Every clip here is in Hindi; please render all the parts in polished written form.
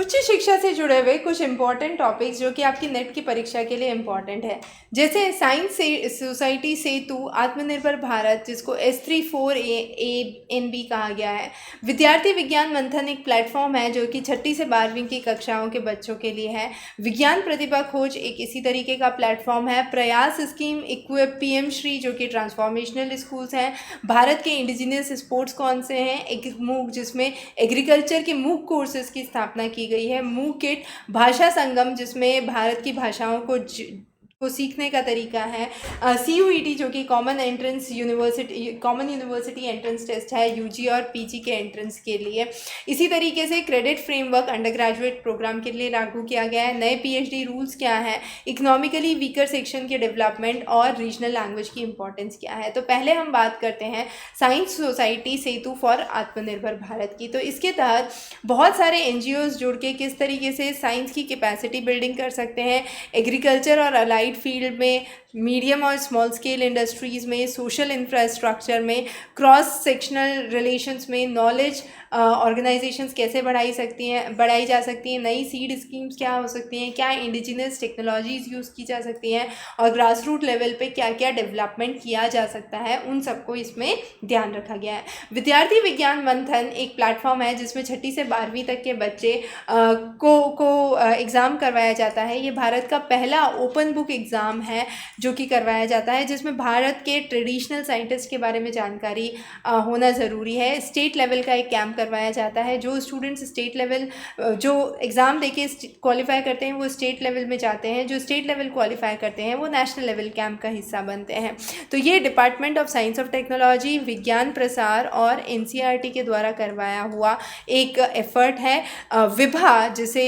उच्च शिक्षा से जुड़े हुए कुछ इंपॉर्टेंट टॉपिक्स जो कि आपकी नेट की परीक्षा के लिए इम्पॉर्टेंट है, जैसे साइंस से सोसाइटी सेतु आत्मनिर्भर भारत, जिसको S34ANB कहा गया है। विद्यार्थी विज्ञान मंथन एक प्लेटफॉर्म है जो कि 6ठी से 12वीं की कक्षाओं के बच्चों के लिए है। विज्ञान प्रतिभा खोज एक इसी तरीके का प्लेटफॉर्म है। प्रयास स्कीम, इक्विप, PM श्री जो कि ट्रांसफॉर्मेशनल स्कूल्स हैं। भारत के इंडिजिनियस स्पोर्ट्स कौन से हैं, एक मूक जिसमें एग्रीकल्चर के मूक कोर्सेज की स्थापना की गई है। मूक किट, भाषा संगम जिसमें भारत की भाषाओं को सीखने का तरीका है। CUET जो कि कॉमन यूनिवर्सिटी एंट्रेंस टेस्ट है UG और PG के एंट्रेंस के लिए। इसी तरीके से credit framework undergraduate programme के लिए लागू किया गया है। नए PhD रूल्स क्या हैं, इकोनॉमिकली वीकर सेक्शन के डेवलपमेंट और रीजनल लैंग्वेज की इंपॉर्टेंस क्या है। तो पहले हम बात करते हैं साइंस सोसाइटी सेतु फॉर आत्मनिर्भर भारत की। तो इसके तहत बहुत सारे NGOs जुड़ के किस तरीके से साइंस की कैपेसिटी बिल्डिंग कर सकते हैं, एग्रीकल्चर और अलाइड फील्ड में, मीडियम और स्मॉल स्केल इंडस्ट्रीज़ में, सोशल इंफ्रास्ट्रक्चर में, क्रॉस सेक्शनल रिलेशंस में, नॉलेज ऑर्गेनाइजेशंस कैसे बढ़ाई जा सकती हैं, नई सीड स्कीम्स क्या हो सकती हैं, क्या इंडिजिनस टेक्नोलॉजीज़ यूज़ की जा सकती हैं और ग्रास रूट लेवल पे क्या क्या डेवलपमेंट किया जा सकता है, उन सबको इसमें ध्यान रखा गया है। विद्यार्थी विज्ञान मंथन एक प्लेटफॉर्म है जिसमें 6ठी से 12वीं तक के बच्चे को एग्ज़ाम करवाया जाता है। ये भारत का पहला ओपन बुक एग्ज़ाम है जो कि करवाया जाता है, जिसमें भारत के ट्रेडिशनल साइंटिस्ट के बारे में जानकारी होना ज़रूरी है। स्टेट लेवल का एक कैंप करवाया जाता है। जो स्टूडेंट्स स्टेट लेवल जो एग्ज़ाम देके क्वालिफाई करते हैं वो स्टेट लेवल में जाते हैं, जो स्टेट लेवल क्वालिफाई करते हैं वो नेशनल लेवल कैंप का हिस्सा बनते हैं। तो ये department of science of technology, विज्ञान प्रसार और NCERT के द्वारा करवाया हुआ एक एफर्ट है। विभा जिसे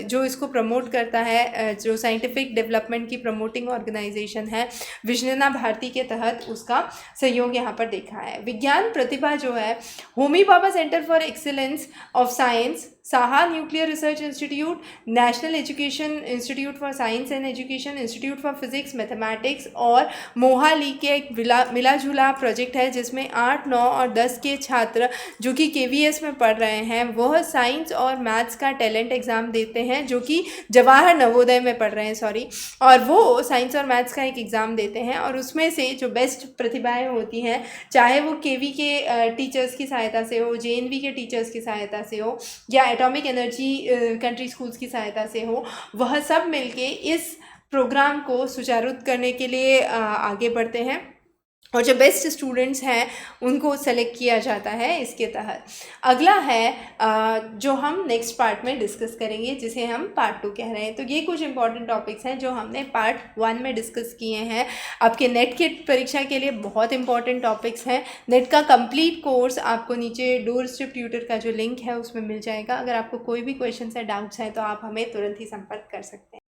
जो इसको प्रमोट करता है, जो साइंटिफिक डेवलपमेंट की प्रमोटिंग ऑर्गेनाइजेशन है, विजनना भारती के तहत उसका सहयोग यहाँ पर देखा है। विज्ञान प्रतिभा जो है, Homi Bhabha centre for excellence of science, Saha nuclear research institute, national education institute for science and education, institute for physics mathematics और मोहाली के एक मिला जुला प्रोजेक्ट है जिसमें 8, 9 और 10 के छात्र जो कि KVS में पढ़ रहे हैं वह साइंस और मैथ्स का टैलेंट एग्ज़ाम देते हैं, जो कि जवाहर नवोदय में पढ़ रहे हैं और वो साइंस और मैथ्स का एक एग्ज़ाम देते हैं और उसमें से जो बेस्ट प्रतिभाएं होती हैं, चाहे वो KV के टीचर्स की सहायता से हो, JNV के टीचर्स की सहायता से हो या एटॉमिक एनर्जी कंट्री स्कूल्स की सहायता से हो, वह सब मिलके इस प्रोग्राम को सुचारू करने के लिए आगे बढ़ते हैं और जो बेस्ट स्टूडेंट्स हैं उनको सेलेक्ट किया जाता है इसके तहत। अगला है जो हम नेक्स्ट पार्ट में डिस्कस करेंगे, जिसे हम पार्ट 2 कह रहे हैं। तो ये कुछ इंपॉर्टेंट टॉपिक्स हैं जो हमने पार्ट 1 में डिस्कस किए हैं। आपके नेट की परीक्षा के लिए बहुत इंपॉर्टेंट टॉपिक्स हैं। नेट का कंप्लीट कोर्स आपको नीचे डोर स्टेप ट्यूटर का जो लिंक है उसमें मिल जाएगा। अगर आपको कोई भी क्वेश्चन है, डाउट्स हैं, तो आप हमें तुरंत ही संपर्क कर सकते हैं।